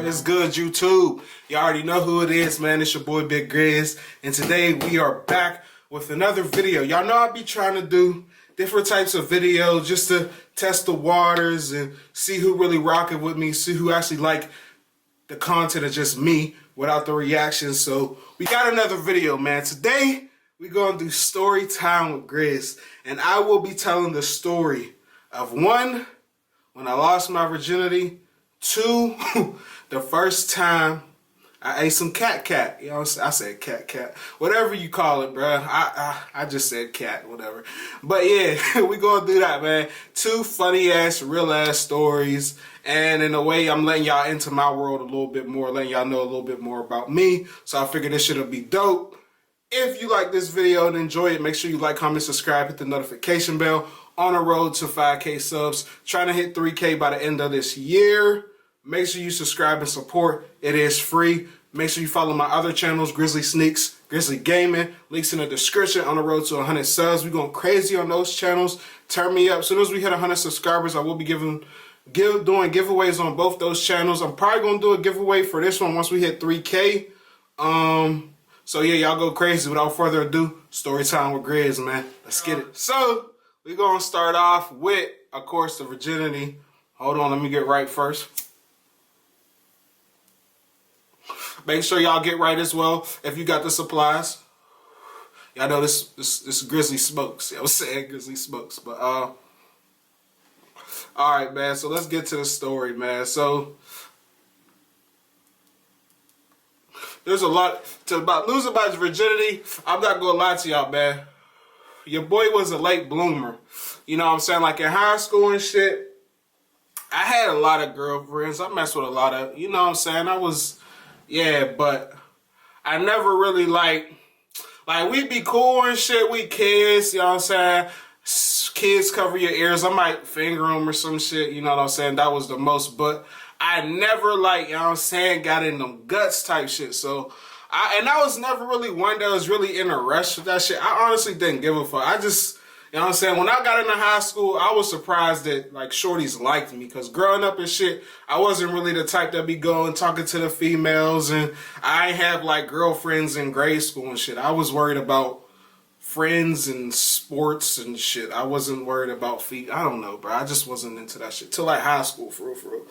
is good, YouTube? You already know who it is, man. It's your boy, Wit Grizz. And today we are back with another video. Y'all know I be trying to do different types of videos just to test the waters and see who really rocking with me, see who actually like the content of just me without the reactions. So we got another video, man. Today we gonna do story time with Grizz. And I will be telling the story of one, when I lost my virginity. Two, the first time I ate some cat. You know, I said cat. Whatever you call it, bruh. I just said cat, whatever. But yeah, we gonna do that, man. Two funny ass, real ass stories. And in a way, I'm letting y'all into my world a little bit more, letting y'all know a little bit more about me. So I figured this shit'll be dope. If you like this video and enjoy it, make sure you like, comment, subscribe, hit the notification bell. On the road to 5K subs. Trying to hit 3K by the end of this year. Make sure you subscribe and support. It is free. Make sure you follow my other channels, Grizzly Sneaks, Grizzly Gaming. Links in the description. On the road to 100 subs. We're going crazy on those channels. Turn me up. As soon as we hit 100 subscribers, I will be doing giveaways on both those channels. I'm probably going to do a giveaway for this one once we hit 3K. So yeah, y'all go crazy. Without further ado, story time with Grizz, man. Let's get it. So we're going to start off with, of course, the virginity. Hold on, let me get right first. Make sure y'all get right as well if you got the supplies. Y'all know this Grizzly smokes. I was saying Grizzly smokes, but all right, man. So let's get to the story, man. So there's a lot about losing my virginity. I'm not gonna lie to y'all, man. Your boy was a late bloomer. You know what I'm saying? Like in high school and shit, I had a lot of girlfriends. I messed with a lot of, you know what I'm saying? But I never really like we'd be cool and shit. We kids, you know what I'm saying? Kids cover your ears. I might finger them or some shit, you know what I'm saying? That was the most, but I never you know what I'm saying, got in them guts type shit. So I was never really one that was really in a rush with that shit. I honestly didn't give a fuck. I just, you know what I'm saying, when I got into high school, I was surprised that like shorties liked me, because growing up and shit, I wasn't really the type that be going talking to the females, and I ain't have like girlfriends in grade school and shit. I was worried about friends and sports and shit. I wasn't worried about feet. I don't know, bro. I just wasn't into that shit till like high school, for real.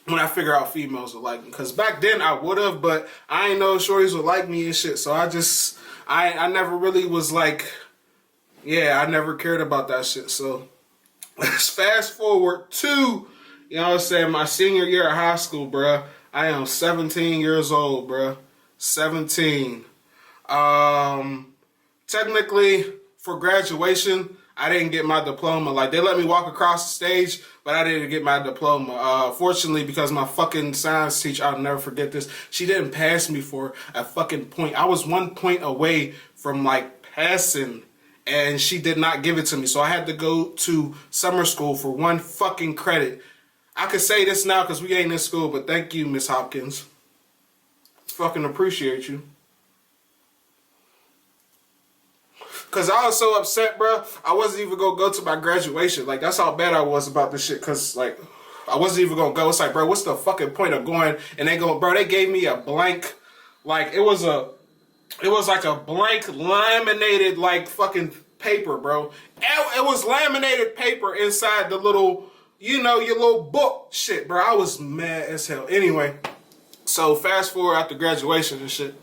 When I figure out females would like me. Because back then I would have, but I ain't know shorties would like me and shit. So I never really was like, yeah, I never cared about that shit. So let's fast forward to, you know what I'm saying, my senior year of high school, bruh. I am 17 years old, bruh. 17. Technically, for graduation, I didn't get my diploma. Like, they let me walk across the stage, but I didn't get my diploma. Fortunately, because my fucking science teacher, I'll never forget this, she didn't pass me for a fucking point. I was 1 point away from, like, passing, and she did not give it to me. So I had to go to summer school for 1 fucking credit. I could say this now because we ain't in school, but thank you, Miss Hopkins. Fucking appreciate you. Cause I was so upset, bro. I wasn't even gonna go to my graduation. Like, that's how bad I was about this shit. Cause like, I wasn't even gonna go. It's like, bro, what's the fucking point of going? And they go, bro, they gave me a blank, like it was like a blank laminated like fucking paper, bro. It was laminated paper inside the little, you know, your little book shit, bro. I was mad as hell. Anyway, so fast forward after graduation and shit.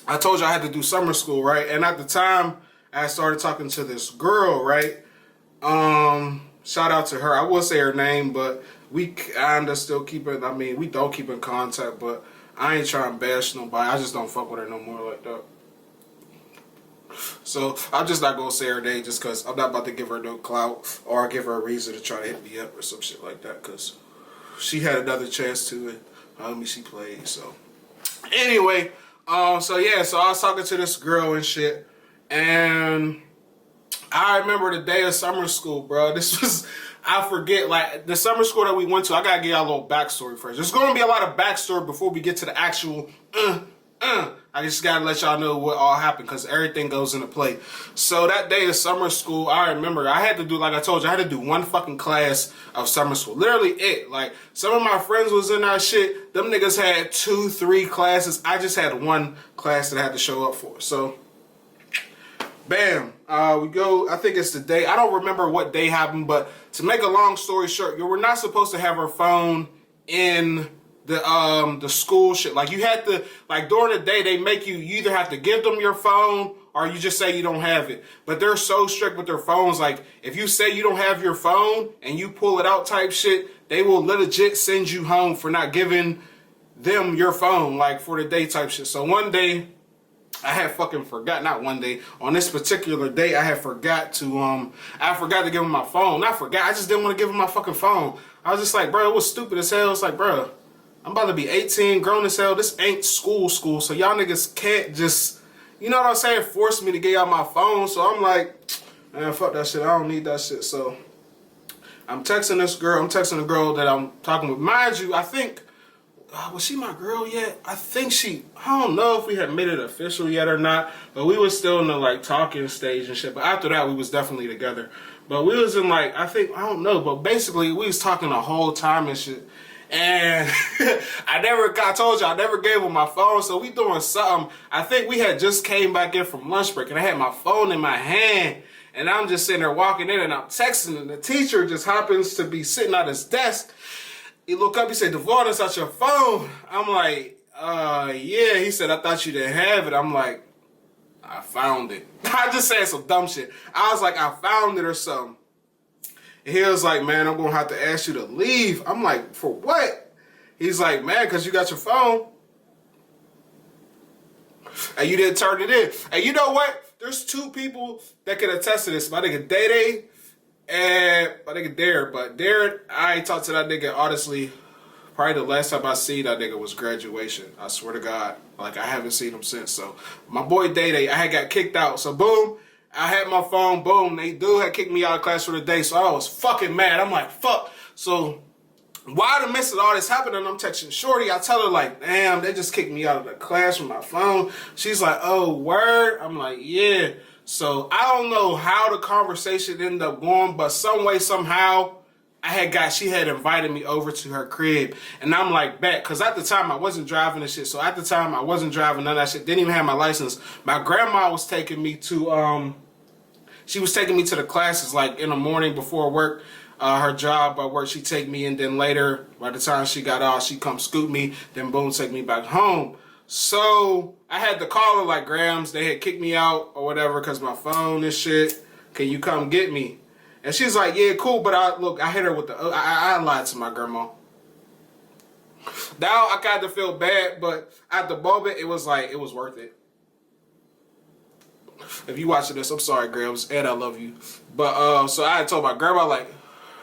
I told you I had to do summer school, right? And at the time, I started talking to this girl, right? Shout out to her. I will say her name, but we kinda still keep it. I mean, we don't keep in contact, but I ain't trying to bash nobody. I just don't fuck with her no more like that. So I'm just not gonna say her name just because I'm not about to give her no clout or give her a reason to try to hit me up or some shit like that, because she had another chance to it. She played. So anyway. So yeah, so I was talking to this girl and shit, and I remember the day of summer school, bro. This was, I forget, like, the summer school that we went to, I gotta give y'all a little backstory first. There's gonna be a lot of backstory before we get to the actual, I just gotta let y'all know what all happened because everything goes into play. So that day of summer school, I remember I had to do, like I told you, I had to do one fucking class of summer school. Literally it. Like, some of my friends was in that shit. Them niggas had 2, 3 classes. I just had one class that I had to show up for. So, bam. We go, I think it's the day. I don't remember what day happened, but to make a long story short, you were not supposed to have her phone in the school shit. Like, you had to, like, during the day, they make you either have to give them your phone or you just say you don't have it. But they're so strict with their phones. Like, if you say you don't have your phone and you pull it out type shit, they will legit send you home for not giving them your phone, like, for the day type shit. So one day, I had fucking forgot, not one day, on this particular day, I forgot to give him my phone. Not forgot, I just didn't want to give him my fucking phone. I was just like, bro, it was stupid as hell. It's like, bro, I'm about to be 18, grown as hell. This ain't school, so y'all niggas can't just, you know what I'm saying, force me to get y'all my phone. So I'm like, man, fuck that shit. I don't need that shit. So I'm texting this girl. I'm texting the girl that I'm talking with. Mind you, I think, was she my girl yet? I think I don't know if we had made it official yet or not, but we was still in the, like, talking stage and shit. But after that, we was definitely together. But we was in, like, I don't know, but basically, we was talking the whole time and shit. And I told you, I never gave her my phone, so we doing something. I think we had just came back in from lunch break, and I had my phone in my hand, and I'm just sitting there walking in, and I'm texting, and the teacher just happens to be sitting at his desk. He look up, he said, "Devon, is that your phone?" I'm like, yeah. He said, "I thought you didn't have it." I'm like, "I found it." I just said some dumb shit. I was like, "I found it," or something. And he was like, "Man, I'm going to have to ask you to leave." I'm like, "For what?" He's like, "Man, because you got your phone and you didn't turn it in." And you know what? There's 2 people that can attest to this. My nigga Day and my nigga Darren. But Darren, I ain't talked to that nigga, honestly. Probably the last time I see that nigga was graduation. I swear to God. Like, I haven't seen him since. So, my boy Day, I had got kicked out. So, boom. I had my phone, boom, they had kicked me out of class for the day, so I was fucking mad. I'm like, fuck. So, while the midst of all this happening, I'm texting Shorty. I tell her, like, damn, they just kicked me out of the class from my phone. She's like, oh, word? I'm like, yeah. So, I don't know how the conversation ended up going, but some way, somehow, she had invited me over to her crib. And I'm like, bet, because at the time I wasn't driving and shit. So at the time I wasn't driving none of that shit. Didn't even have my license. My grandma was taking me to, she was taking me to the classes like in the morning before work. Her job at work, she'd take me, and then later, by the time she got off, she'd come scoop me, then boom, take me back home. So I had to call her like, Grams, they had kicked me out or whatever because my phone and shit. Can you come get me? And she's like, yeah, cool, but I hit her with I lied to my grandma. Now I kind of feel bad, but at the moment, it was like, it was worth it. If you watching this, I'm sorry, Grams, and I love you. But, so I had told my grandma, like,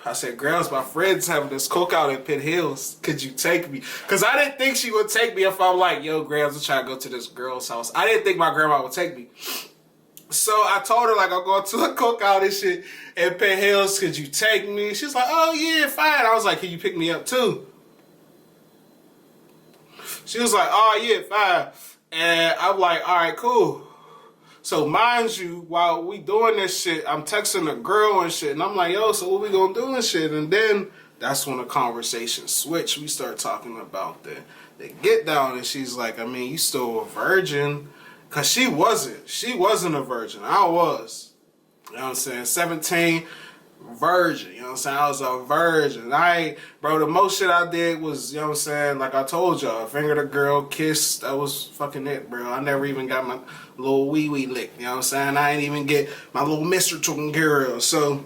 I said, Grams, my friend's having this cookout in Pitt Hills. Could you take me? Because I didn't think she would take me if I'm like, yo, Grams, I'm trying to go to this girl's house. I didn't think my grandma would take me. So I told her, like, I'm going to a cookout and shit in Pitt Hills. Could you take me? She's like, oh, yeah, fine. I was like, can you pick me up, too? She was like, oh, yeah, fine. And I'm like, all right, cool. So mind you, while we doing this shit, I'm texting the girl and shit. And I'm like, yo, so what we gonna do and shit? And then that's when the conversation switched. We start talking about the get down. And she's like, I mean, you still a virgin. Because she wasn't a virgin. I was. You know what I'm saying? 17, virgin. You know what I'm saying? I was a virgin. Bro, the most shit I did was, you know what I'm saying, like I told y'all, fingered a girl, kissed, that was fucking it, bro. I never even got my little wee-wee lick. You know what I'm saying? I ain't even get my little Mr. Talking girl. So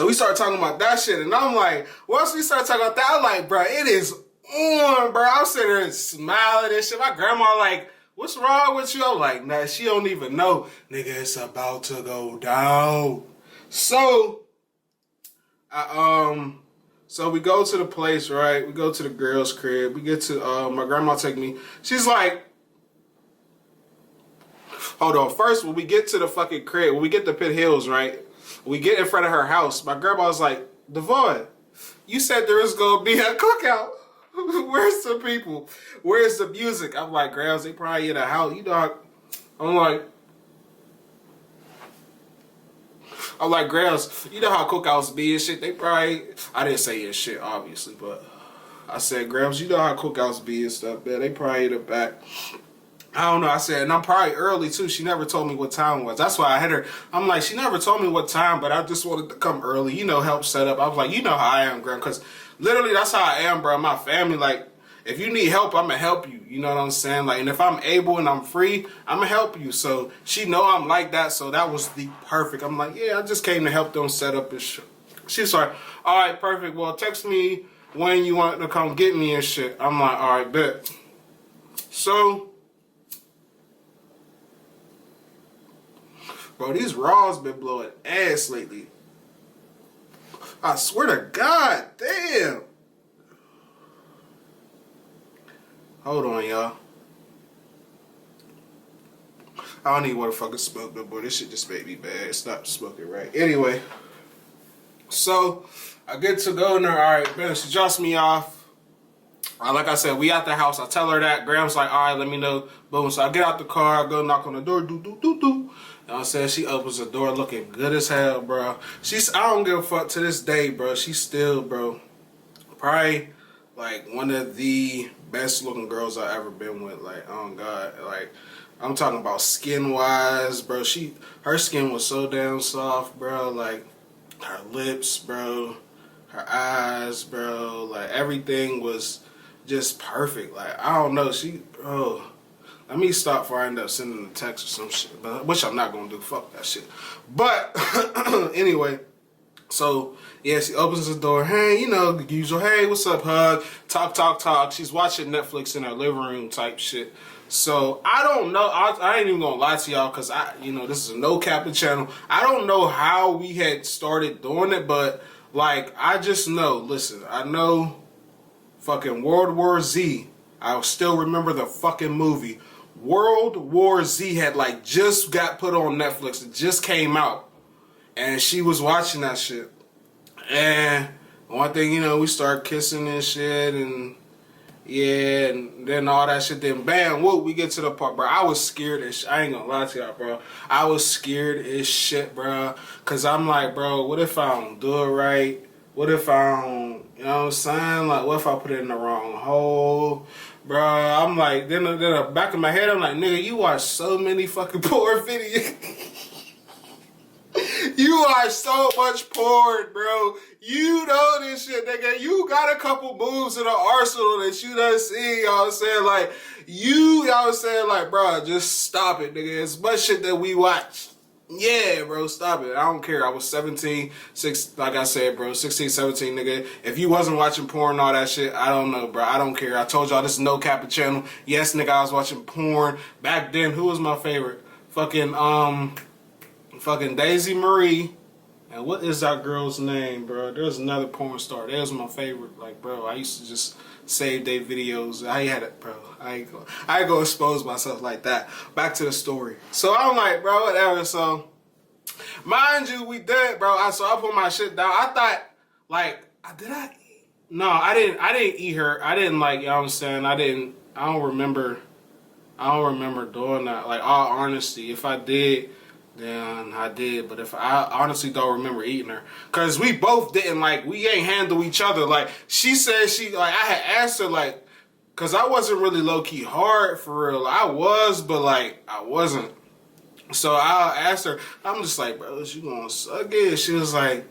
we started talking about that shit. And I'm like, once we started talking about that, I'm like, bro, it is on, bro. I'm sitting there and smiling and shit. My grandma like, what's wrong with you? I'm like, nah, she don't even know. Nigga, it's about to go down. So, so we go to the place, right? We go to the girl's crib. We get to, my grandma take me. She's like, hold on. First, when we get to the fucking crib, when we get to Pitt Hills, right? We get in front of her house. My grandma was like, Devon, you said there was going to be a cookout. Where's the people? Where's the music? I'm like, Grams, they probably in the house. You know, I'm like, Grams, you know how cookouts be and shit? They probably, I didn't say your shit, obviously, but I said, Grams, you know how cookouts be and stuff, man. They probably in the back. I don't know. I said, and I'm probably early too. She never told me what time it was. That's why I hit her. I'm like, she never told me what time, but I just wanted to come early, you know, help set up. I was like, you know how I am, Graham, because literally that's how I am, bro. My family, like, if you need help, I'm gonna help you. You know what I'm saying? Like, and if I'm able and I'm free, I'm gonna help you. So she know I'm like that. So that was the perfect. I'm like, yeah, I just came to help them set up and shit. She's like, all right, perfect. Well, text me when you want to come get me and shit. I'm like, all right, bet. So. Bro, these Raws been blowing ass lately. I swear to God, damn. Hold on, y'all. I don't even want to fucking smoke no more. This shit just made me bad. Stop smoking, right? Anyway. So, I get to go in there. Alright, man, she drops me off. Like I said, we at the house. I tell her that. Graham's like, alright, let me know. Boom. So I get out the car. I go knock on the door. Do, do, do, do. You know what I'm saying? She opens the door looking good as hell, bro. I don't give a fuck to this day, bro. She's still, bro, probably, like, one of the best looking girls I've ever been with. Like, oh, God. Like, I'm talking about skin-wise, bro. Her skin was so damn soft, bro. Like, her lips, bro. Her eyes, bro. Like, everything was just perfect. Like, I don't know. Bro. Let me stop before I end up sending a text or some shit. But which I'm not gonna do. Fuck that shit. But anyway, so yeah, she opens the door. Hey, you know, the usual. Hey, what's up, hug? Talk, talk, talk. She's watching Netflix in her living room type shit. So I don't know. I ain't even gonna lie to y'all because this is a no capping channel. I don't know how we had started doing it, but like I just know. Listen, I know fucking World War Z. I still remember the fucking movie. World War Z had like just got put on Netflix. It just came out. And she was watching that shit. And one thing, we start kissing and shit and yeah, and then all that shit. Then bam, whoop, we get to the part, bro. I was scared as shit. I ain't gonna lie to y'all, bro. I was scared as shit, bro. Cause I'm like, bro, what if I don't do it right? What if I don't, you know what I'm saying? Like, what if I put it in the wrong hole? Bro, I'm like, then the back of my head, I'm like, nigga, you watch so many fucking porn videos. You watch so much porn, bro. You know this shit, nigga. You got a couple moves in the arsenal that you done seen, you know what I'm saying? Like, you know what I'm saying? Like, bro, just stop it, nigga. It's much shit that we watch. Yeah, bro, stop it. I don't care. I was 17, like I said, bro, 16, 17, nigga. If you wasn't watching porn and all that shit, I don't know, bro. I don't care. I told y'all this is no capping channel. Yes, nigga, I was watching porn. Back then, who was my favorite? Fucking Daisy Marie. And what is that girl's name, bro? There's another porn star. That was my favorite. Like, bro, I used to just save their videos. I had it, bro. I ain't gonna expose myself like that. Back to the story. So I'm like, bro, whatever. So, mind you, we did, bro. So I put my shit down. I thought, like, did I eat? No, I didn't eat her. I didn't, like, you know what I'm saying? I don't remember doing that. Like, all honesty, if I did, then I did. But if I honestly don't remember eating her, cause we both didn't, like, we ain't handle each other. Like, she said I had asked her, like, cause I wasn't really low key hard for real. I was, but like I wasn't. So I asked her. I'm just like, bro, you gonna suck it? She was like,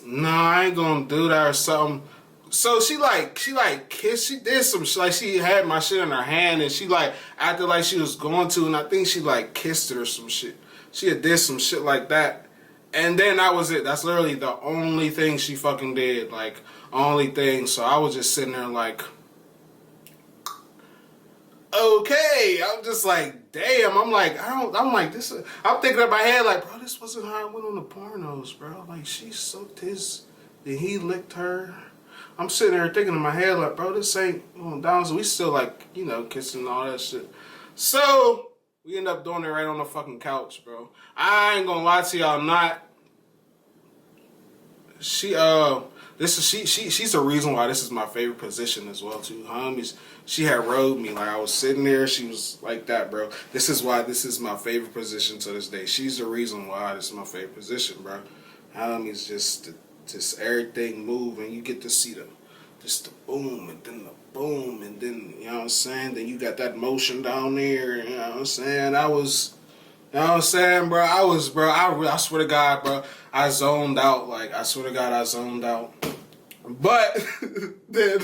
no, I ain't gonna do that or something. So she kissed. She did some like she had my shit in her hand and she like acted like she was going to, and I think she like kissed it or some shit. She had did some shit like that. And then that was it. That's literally the only thing she fucking did. Like, only thing. So I was just sitting there like, okay. I'm just like, damn. I'm thinking in my head like, bro, this wasn't how I went on the pornos, bro. Like, she sucked his, then he licked her. I'm sitting there thinking in my head like, bro, this ain't going down. So we still like, kissing and all that shit. So we end up doing it right on the fucking couch, bro. I ain't gonna lie to y'all, This is she's the reason why this is my favorite position as well too. She had rode me like I was sitting there. She was like that, bro. This is why this is my favorite position to this day. She's the reason why this is my favorite position, bro. Homies just everything move and you get to see just the boom and then the boom and then you know what I'm saying. Then you got that motion down there. You know what I'm saying. You know what I'm saying, bro? I swear to God, bro, I zoned out. Like, I swear to God, I zoned out. But then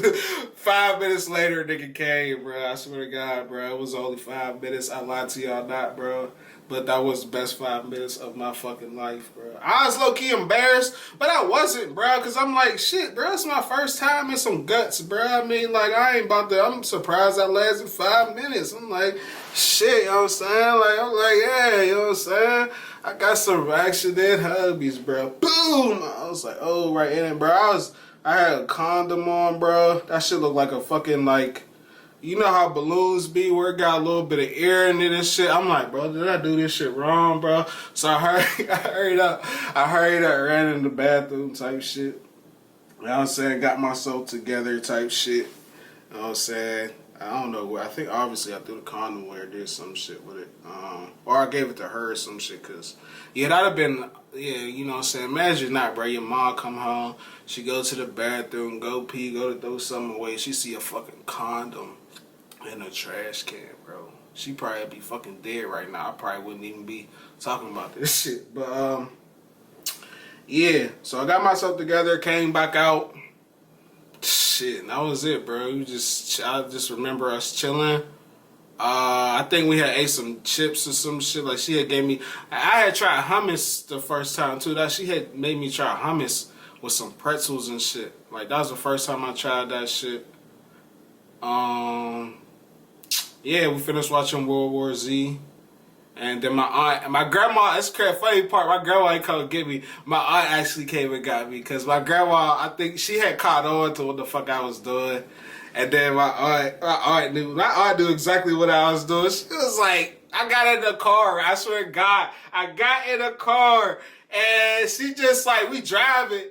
5 minutes later, nigga came, bro. I swear to God, bro. It was only 5 minutes. I lied to y'all not, bro. But that was the best 5 minutes of my fucking life, bro. I was low-key embarrassed, but I wasn't, bro. Because I'm like, shit, bro. It's my first time in some guts, bro. I mean, like, I ain't about to... I'm surprised I lasted 5 minutes. I'm like, shit, you know what I'm saying? Like, I'm like, yeah, you know what I'm saying? I got some action in hubbies, bro. Boom! I was like, oh, right in it, bro. I had a condom on, bro. That shit looked like a fucking, like... You know how balloons be where it got a little bit of air in it and shit. I'm like, bro, did I do this shit wrong, bro? So I hurried up, ran in the bathroom type shit. You know what I'm saying? Got myself together type shit. You know what I'm saying? I don't know where. I think obviously I threw the condom away or did some shit with it. Or I gave it to her or some shit. Cause, yeah, that'd have been, yeah, you know what I'm saying? Imagine not, bro. Your mom come home. She go to the bathroom, go pee, go to throw something away. She see a fucking condom in a trash can, bro. She probably be fucking dead right now. I probably wouldn't even be talking about this shit. But, yeah. So I got myself together, came back out. Shit, and that was it, bro. I just remember us chilling. I think we had ate some chips or some shit. Like, she had gave me... I had tried hummus the first time, too. She had made me try hummus with some pretzels and shit. Like, that was the first time I tried that shit. Yeah, we finished watching World War Z. And then my aunt and my grandma, it's the funny part, my grandma ain't come get me. My aunt actually came and got me because my grandma, I think she had caught on to what the fuck I was doing. And then my aunt knew exactly what I was doing. She was like, I got in the car. I swear to God, I got in the car. And she just like, we driving.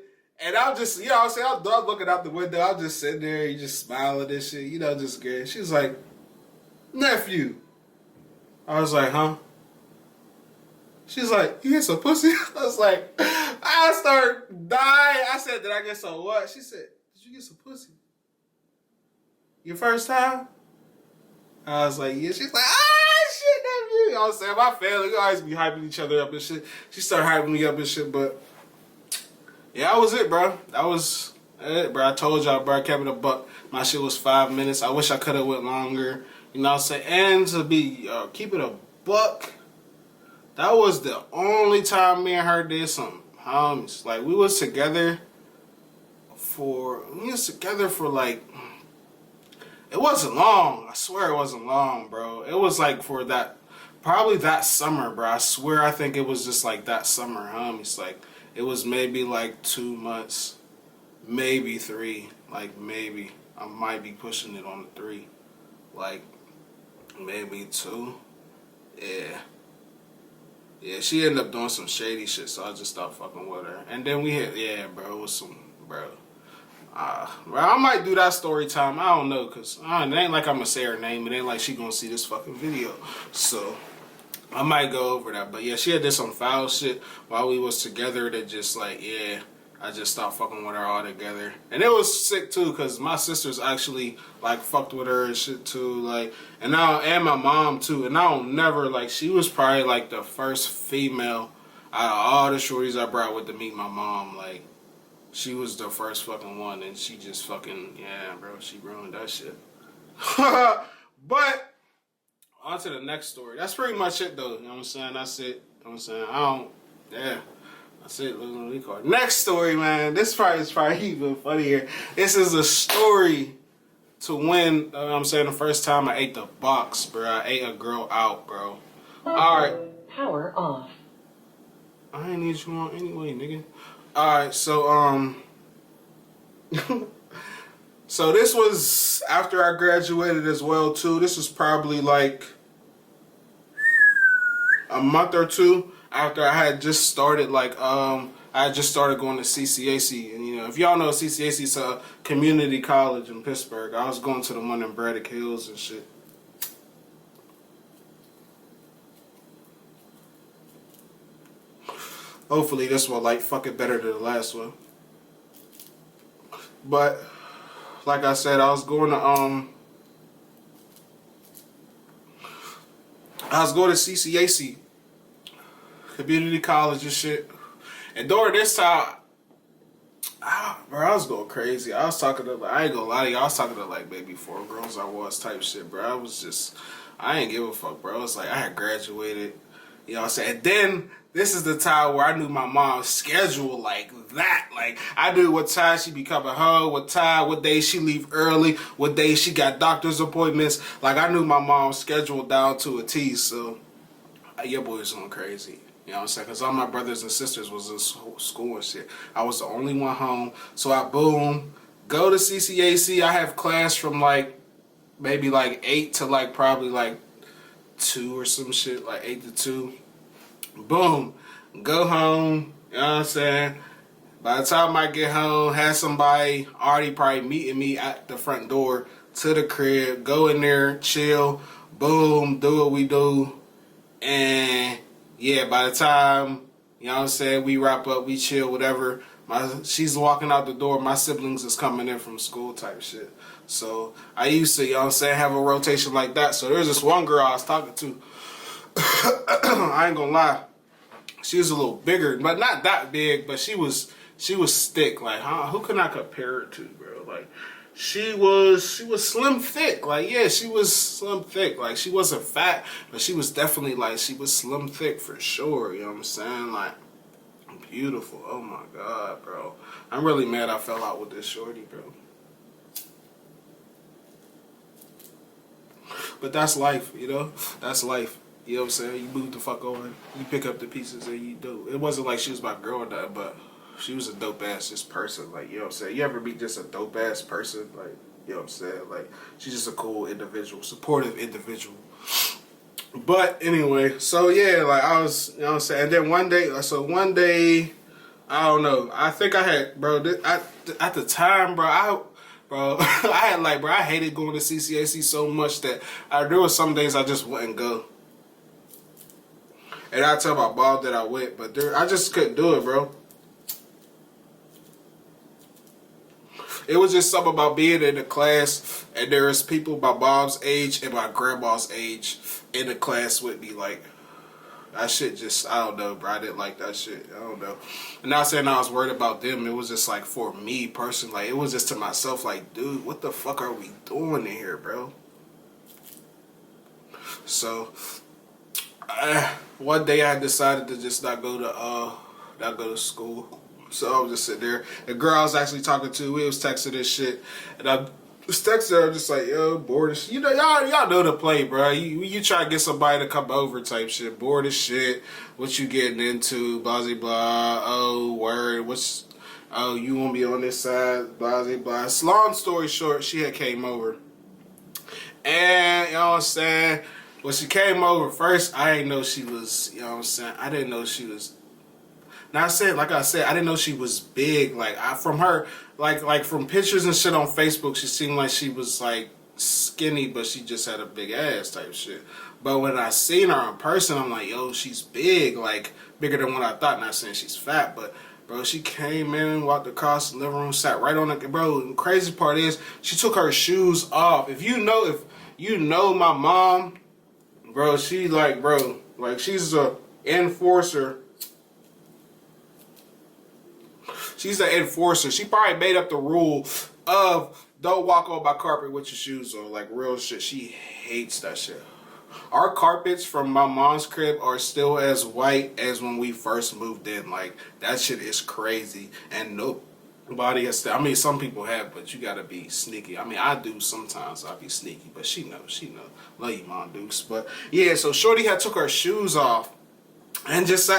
And I'm just, you know what I'm saying? I'm looking out the window. I'm just sitting there, you just smiling and shit, you know, just good. She was like, nephew. I was like, huh? She's like, you get some pussy? I was like, I started dying. I said, did I get some what? She said, did you get some pussy? Your first time? I was like, yeah. She's like, shit, nephew. You know what I'm saying? My family, we always be hyping each other up and shit. She started hyping me up and shit, but yeah, that was it, bro. That was it, bro. I told y'all, bro, I kept it a buck. My shit was 5 minutes. I wish I could have went longer. You know what I'm saying? And to be, keep it a buck, that was the only time me and her did some homies. Like, we was together for like, it wasn't long. I swear it wasn't long, bro. It was like for that, probably that summer, bro. I swear I think it was just like that summer, homies. Like, it was maybe like 2 months, maybe 3. Like, maybe. I might be pushing it on the 3. Like, maybe 2. Yeah. Yeah, she ended up doing some shady shit, so I just stopped fucking with her. And then we had, yeah, bro, it was some, bro, I might do that story time. I don't know, because it ain't like I'm going to say her name. It ain't like she going to see this fucking video. So, I might go over that. But, yeah, she had did some foul shit while we was together that just, like, yeah, I just stopped fucking with her altogether. And it was sick, too, because my sisters actually, like, fucked with her and shit, too. Like, and my mom, too. And I don't never, like, she was probably, like, the first female out of all the shorties I brought with to meet my mom. Like, she was the first fucking one. And she just fucking, yeah, bro, she ruined that shit. But, on to the next story. That's pretty much it, though. You know what I'm saying? That's it. You know what I'm saying? Yeah. That's it. Next story, man. This part is probably even funnier. This is a story to when, you know what I'm saying, the first time I ate the box, bro. I ate a girl out, bro. Alright. Power off. I ain't need you on anyway, nigga. Alright, so, so this was after I graduated as well, too. This was probably like a month or two after I had just started, like, I just started going to CCAC, and you know, if y'all know CCAC, it's a community college in Pittsburgh. I was going to the one in Braddock Hills and shit. Hopefully this one like fuck it better than the last one. But like I said, I was going to CCAC, community college and shit. And during this time, bro, I was going crazy. I was talking to, I ain't gonna lie to you, I was talking to like maybe 4 girls I was type shit, bro. I ain't give a fuck, bro. It's like I had graduated, you know what I'm saying? And then this is the time where I knew my mom's schedule like that. Like, I knew what time she be coming home, what day she leave early, what day she got doctor's appointments. Like, I knew my mom's schedule down to a T, so your boy was going crazy. You know what I'm saying? Because all my brothers and sisters was in school and shit. I was the only one home. So I, boom, go to CCAC. I have class from like, maybe like 8 to like probably like 2 or some shit. Like 8 to 2. Boom. Go home. You know what I'm saying? By the time I get home, have somebody already probably meeting me at the front door to the crib. Go in there, chill. Boom. Do what we do. And yeah, by the time, you know what I'm saying, we wrap up, we chill, whatever, she's walking out the door, my siblings is coming in from school type shit. So I used to, you know what I'm saying, have a rotation like that. So there's this one girl I was talking to. I ain't gonna lie. She was a little bigger, but not that big, but she was thick. Like, who can I compare her to, bro? Like, she was slim thick. Like, yeah, she was slim thick. Like, she wasn't fat, but she was definitely like, she was slim thick for sure. You know what I'm saying? Like, beautiful. Oh my God, bro. I'm really mad I fell out with this shorty, bro. But that's life, you know? That's life. You know what I'm saying? You move the fuck on, you pick up the pieces and you do. It wasn't like she was my girl or nothing, but she was a dope ass just person. Like, you know what I'm saying? You ever meet just a dope ass person? Like, you know what I'm saying? Like, she's just a cool individual, supportive individual. But anyway, so yeah, like I was, you know what I'm saying? And then one day, I don't know. I think I had, bro, at the time, bro, I had like, bro, I hated going to CCAC so much that there was some days I just wouldn't go. And I tell my mom that I went, but I just couldn't do it, bro. It was just something about being in the class, and there was people my mom's age and my grandma's age in the class with me. Like, that shit just, I don't know, bro. I didn't like that shit. I don't know. I'm not saying I was worried about them. It was just like for me personally. Like, it was just to myself, like, dude, what the fuck are we doing in here, bro? So, one day I decided to just not go to school. So I was just sitting there. The girl I was actually talking to, we was texting this shit, and I was texting her just like, yo, bored as shit. You know, y'all know the play, bro. You try to get somebody to come over type shit. Bored as shit. What you getting into? Blah blah blah. Oh, word. Oh, you won't be on this side. Blah blah blah. Long story short, she had came over, and you know what I'm saying. When she came over first, I didn't know she was, you know what I'm saying? I didn't know she was, now like I said, I didn't know she was big. Like, from her, like from pictures and shit on Facebook, she seemed like she was like skinny, but she just had a big ass type shit. But when I seen her in person, I'm like, yo, she's big, like bigger than what I thought. Not saying she's fat, but bro, she came in, walked across the living room, sat right on the, bro, the crazy part is, she took her shoes off. If you know my mom, bro, she like, bro, like she's a enforcer. She's an enforcer. She probably made up the rule of don't walk on my carpet with your shoes on. Like, real shit. She hates that shit. Our carpets from my mom's crib are still as white as when we first moved in. Like, that shit is crazy. And nobody has to, I mean, some people have, but you gotta be sneaky. I mean, I do sometimes. I be sneaky, but she knows. Love you, Mom Dukes. But yeah, so Shorty had took her shoes off and just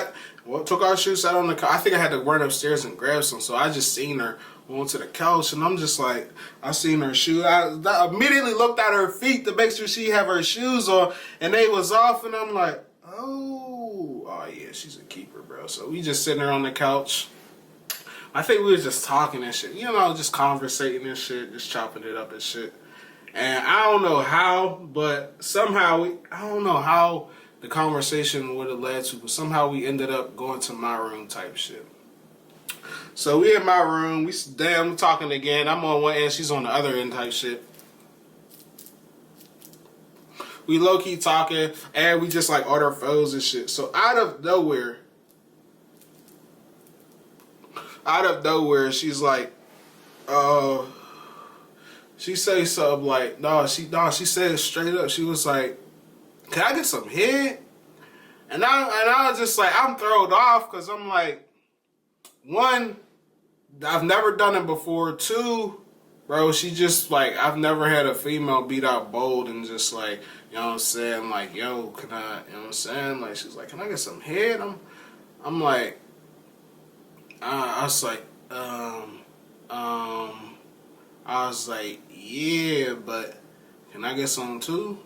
took our shoes, sat on the couch. I think I had to run upstairs and grab some, so I just seen her went to the couch, and I'm just like, I seen her shoes. I immediately looked at her feet to make sure she have her shoes on, and they was off, and I'm like, oh yeah, she's a keeper, bro. So we just sitting there on the couch, I think we was just talking and shit. You know, just conversating and shit, just chopping it up and shit. And I don't know how, but somehow I don't know how the conversation would have led to, but somehow we ended up going to my room type shit. So we in my room, we talking again. I'm on one end, she's on the other end type shit. We low key talking, and we just like order phones and shit. So out of nowhere, she's like, she say something like, she said it straight up. She was like, "Can I get some head?" And I was just like, I'm thrown off because I'm like, one, I've never done it before. Two, bro, she just like, I've never had a female beat out bold and just like, you know what I'm saying, like, yo, can I, you know what I'm saying? Like, she's like, "Can I get some head?" I'm like, I was like, I was like, yeah, but can I get some too?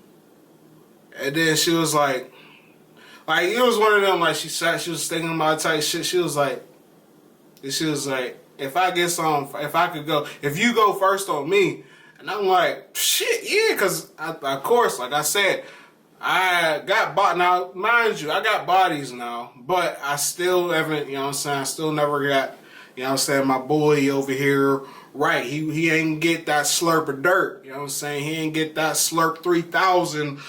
And then she was like it was one of them, like she was thinking about type shit. She was like, if I get some, if I could go, if you go first on me. And I'm like, shit, yeah, because of course, like I said, I got now, mind you, I got bodies now, but I still haven't, you know what I'm saying, I still never got, you know what I'm saying, my boy over here, right, he ain't get that slurp of dirt, you know what I'm saying, he ain't get that slurp 3000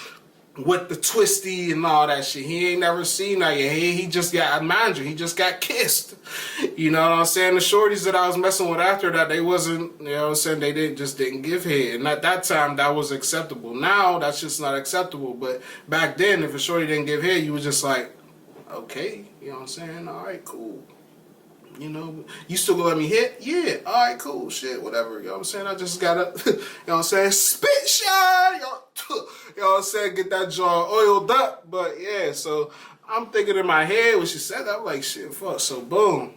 with the twisty and all that shit. He ain't never seen that yet. He just got, mind you, he just got kissed. You know what I'm saying? The shorties that I was messing with after that, they wasn't, you know what I'm saying, they didn't give head. And at that time, that was acceptable. Now, that's just not acceptable. But back then, if a shorty didn't give head, you was just like, okay, you know what I'm saying? All right, cool. You know, you still gonna let me hit? Yeah, all right, cool, shit, whatever. You know what I'm saying? I just gotta, you know what I'm saying, spit shot, you know what I'm saying, get that jaw oiled up. But yeah, so I'm thinking in my head when she said that, I'm like, shit, fuck. So boom.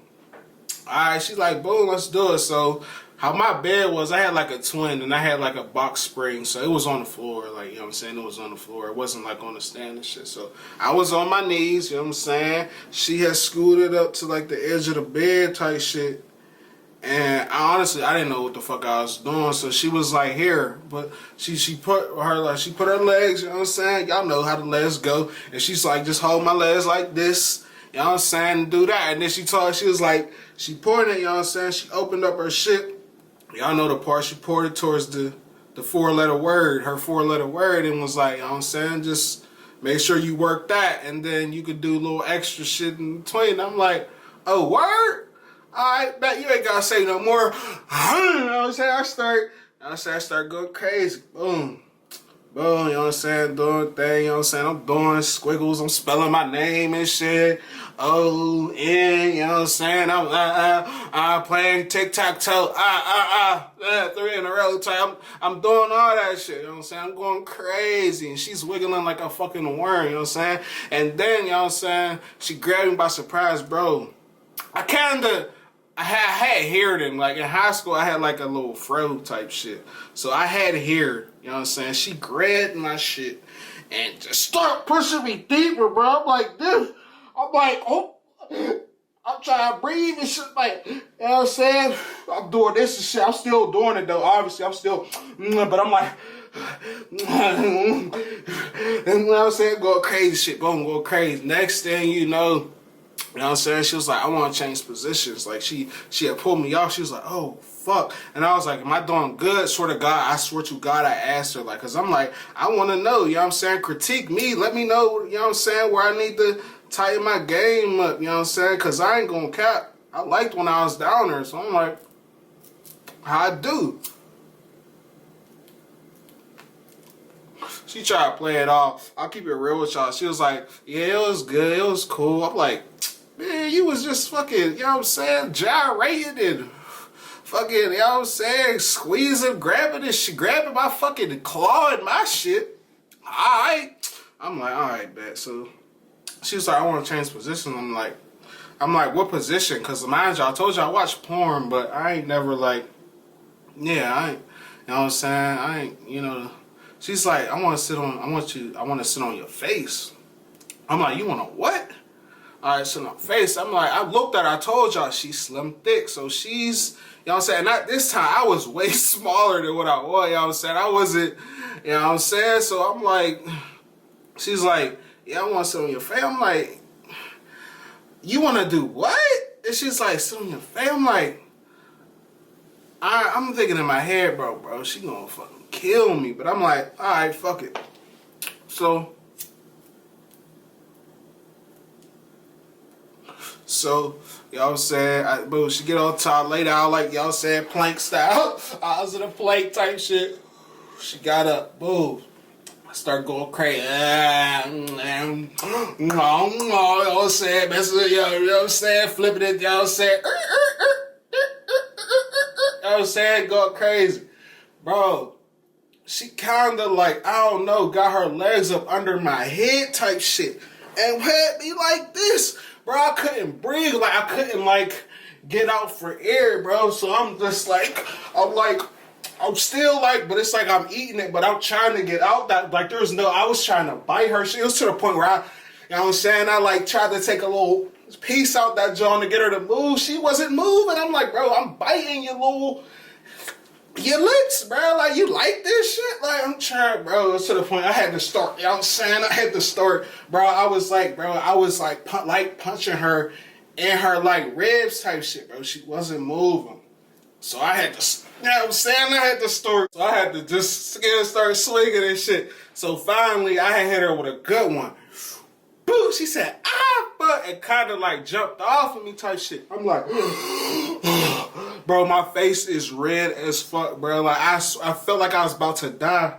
All right, she's like, boom, let's do it. So how my bed was, I had like a twin and I had like a box spring, so it was on the floor, like, you know what I'm saying, it was on the floor, it wasn't like on the stand and shit, so I was on my knees, you know what I'm saying, she had scooted up to like the edge of the bed type shit, and I didn't know what the fuck I was doing, so she was like, here, but she put her legs, you know what I'm saying, y'all know how the legs go, and she's like, just hold my legs like this, you know what I'm saying, do that, and then she was like, she pointed, you know what I'm saying, she opened up her shit. Y'all know the part she poured it towards the four-letter word, her four-letter word, and was like, you know what I'm saying, just make sure you work that, and then you could do a little extra shit in between. I'm like, oh, word? Alright, bet you ain't gotta say no more. You know what I'm saying? I start going crazy. Boom. Boom, you know what I'm saying, doing thing, you know what I'm saying, I'm doing squiggles, I'm spelling my name and shit, O-N, you know what I'm saying, I'm playing tic-tac-toe, 3 in a row time, I'm doing all that shit, you know what I'm saying, I'm going crazy, and she's wiggling like a fucking worm, you know what I'm saying, and then, you know what I'm saying, she grabbed me by surprise, bro, I had hair then, like in high school I had like a little fro type shit. So I had hair, you know what I'm saying? She grabbed my shit and just started pushing me deeper, bro. I'm like this. I'm like, oh, I'm trying to breathe and shit, like, you know what I'm saying? I'm doing this and shit. I'm still doing it though, obviously. I'm still, but I'm like, and you know what I'm saying? Going crazy shit, going crazy. Next thing you know what I'm saying? She was like, I want to change positions. Like, she had pulled me off. She was like, oh, fuck. And I was like, am I doing good? Swear to God, I swear to God, I asked her. Like, because I'm like, I want to know, you know what I'm saying? Critique me. Let me know, you know what I'm saying, where I need to tighten my game up, you know what I'm saying? Because I ain't going to cap. I liked when I was down there. So I'm like, how I do? She tried to play it off. I'll keep it real with y'all. She was like, yeah, it was good. It was cool. I'm like, man, you was just fucking, you know what I'm saying, gyrating and fucking, you know what I'm saying, squeezing, grabbing my fucking claw in my shit. Alright. I'm like, alright, bet. So she was like, I want to change position. I'm like, what position? Because mind you, I told you I watch porn, but I ain't never like, yeah, I ain't, you know what I'm saying, I ain't, you know. She's like, I want to sit on your face. I'm like, you want to what? Alright, so her face, I'm like, I looked at her, I told y'all she's slim thick, so she's, you know what I'm saying? Not this time, I was way smaller than what I was, you know what I'm saying? I wasn't, you know what I'm saying? So I'm like, she's like, yeah, I want some of your face. I'm like, you want to do what? And she's like, some of your face. I'm like, I'm thinking in my head, bro, she gonna fucking kill me. But I'm like, alright, fuck it. So, y'all I'm saying, boo, she get on top, lay down like y'all said, plank style. I was in a plank type shit. She got up, boo. I start going crazy. You know what I'm saying? Messing with y'all, you know what I'm saying? Flipping it, y'all know what I'm saying? You know what I'm saying? Going crazy. Bro, she kinda like, I don't know, got her legs up under my head type shit. And had me like this. Bro, I couldn't breathe. Like, I couldn't, like, get out for air, bro. So I'm just like, I'm still like, but it's like I'm eating it, but I'm trying to get out. That, like, there's no, I was trying to bite her. She was to the point where I, you know what I'm saying? I, like, tried to take a little piece out that jaw to get her to move. She wasn't moving. I'm like, bro, I'm biting your lips, bro. Like, you like this shit? Like, I'm trying, bro. It's to the point I had to start. You know what I'm saying? I had to start, bro. I was like, punching her in her, like, ribs type shit, bro. She wasn't moving. So I had to, you know what I'm saying? I had to start. So I had to just start swinging and shit. So finally, I had hit her with a good one. Boo! She said, but and kind of like jumped off of me type shit. I'm like, bro, my face is red as fuck, bro. Like, I felt like I was about to die.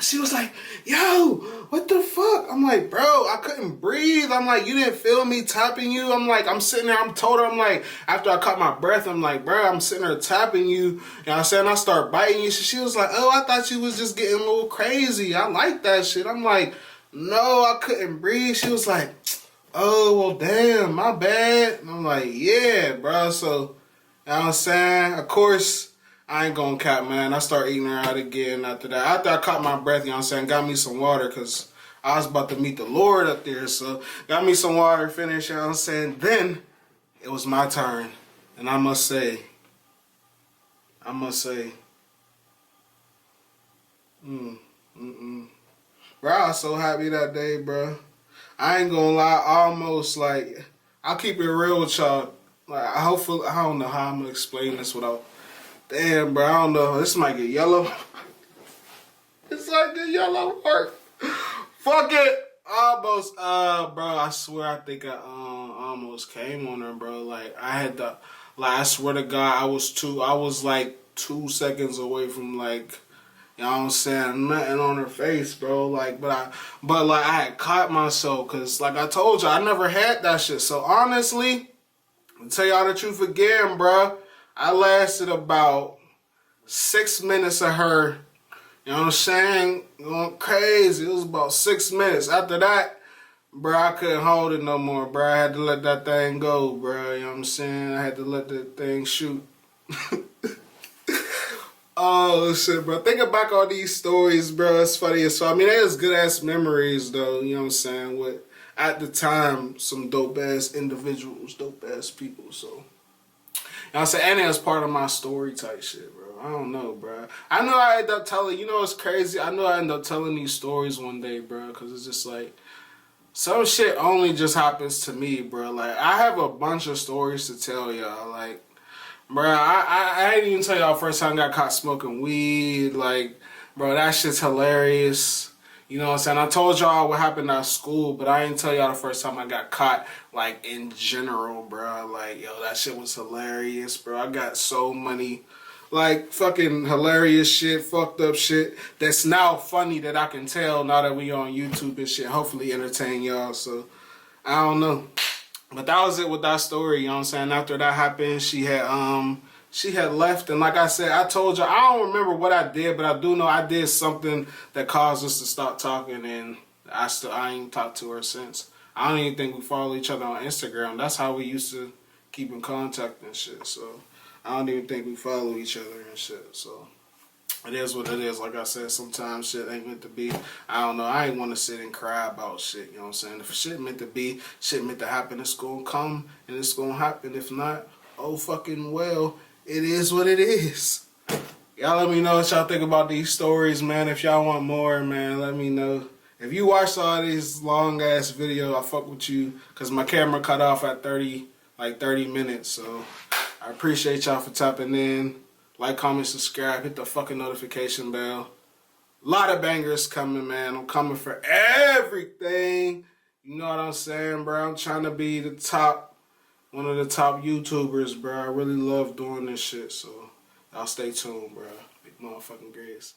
She was like, yo, what the fuck? I'm like, bro, I couldn't breathe. I'm like, you didn't feel me tapping you? I'm like, I'm sitting there, told her, I'm like, after I caught my breath, I'm like, bro, I'm sitting there tapping you. You know what I'm saying? I start biting you. She was like, oh, I thought you was just getting a little crazy. I like that shit. I'm like, no, I couldn't breathe. She was like, oh, well, damn, my bad. And I'm like, yeah, bro. So, you know what I'm saying? Of course, I ain't gonna cap, man. I start eating her out again after that. After I caught my breath, you know what I'm saying? Got me some water because I was about to meet the Lord up there. So, got me some water, finished, you know what I'm saying? Then, it was my turn. And I must say, bro, I was so happy that day, bro. I ain't gonna lie, almost like, I'll keep it real with y'all. Like, hopefully, I don't know how I'm gonna explain this without, damn, bro, I don't know. This might get yellow. It's like the yellow part. Fuck it. Almost, bro, I swear I think I almost came on her, bro. Like, I had to, like, I swear to God, I was like 2 seconds away from, like, you know what I'm saying, nothing on her face, bro. Like, but like, I had caught myself, cause like I told you, I never had that shit. So honestly, I'll tell y'all the truth again, bro. I lasted about 6 minutes of her, you know what I'm saying, going crazy. It was about 6 minutes. After that, bro, I couldn't hold it no more, bro. I had to let that thing go, bro. You know what I'm saying? I had to let that thing shoot. Oh shit, bro. Thinking back on these stories, bro, it's funny as fuck. I mean, they was good ass memories though, you know what I'm saying, with at the time some dope ass individuals, dope ass people, so you know what I'm saying, and it was part of my story type shit, bro. I don't know, bro. I know I end up telling, you know it's crazy, I know I end up telling these stories one day, bro, because it's just like some shit only just happens to me, bro. Like, I have a bunch of stories to tell y'all, like, bro, I didn't even tell y'all first time I got caught smoking weed. Like, bro, that shit's hilarious. You know what I'm saying? I told y'all what happened at school, but I didn't tell y'all the first time I got caught, like, in general, bro. Like, yo, that shit was hilarious, bro. I got so many, like, fucking hilarious shit, fucked up shit that's now funny that I can tell now that we on YouTube and shit. Hopefully entertain y'all, so, I don't know. But that was it with that story, you know what I'm saying? After that happened, she had left, and like I said, I told you, I don't remember what I did, but I do know I did something that caused us to stop talking, and I ain't talked to her since. I don't even think we follow each other on Instagram. That's how we used to keep in contact and shit, so I don't even think we follow each other and shit, so It is what it is. Like I said, sometimes shit ain't meant to be. I don't know. I ain't want to sit and cry about shit. You know what I'm saying? If shit meant to be, shit meant to happen, it's gonna come and it's gonna happen. If not, oh fucking well, it is what it is. Y'all let me know what y'all think about these stories, man. If y'all want more, man, let me know. If you watched all these long ass videos, I fuck with you because my camera cut off at 30 minutes. So I appreciate y'all for tapping in. Like, comment, subscribe, hit the fucking notification bell. A lot of bangers coming, man. I'm coming for everything. You know what I'm saying, bro? I'm trying to be the top, one of the top YouTubers, bro. I really love doing this shit, so y'all stay tuned, bro. Big motherfucking Grizz.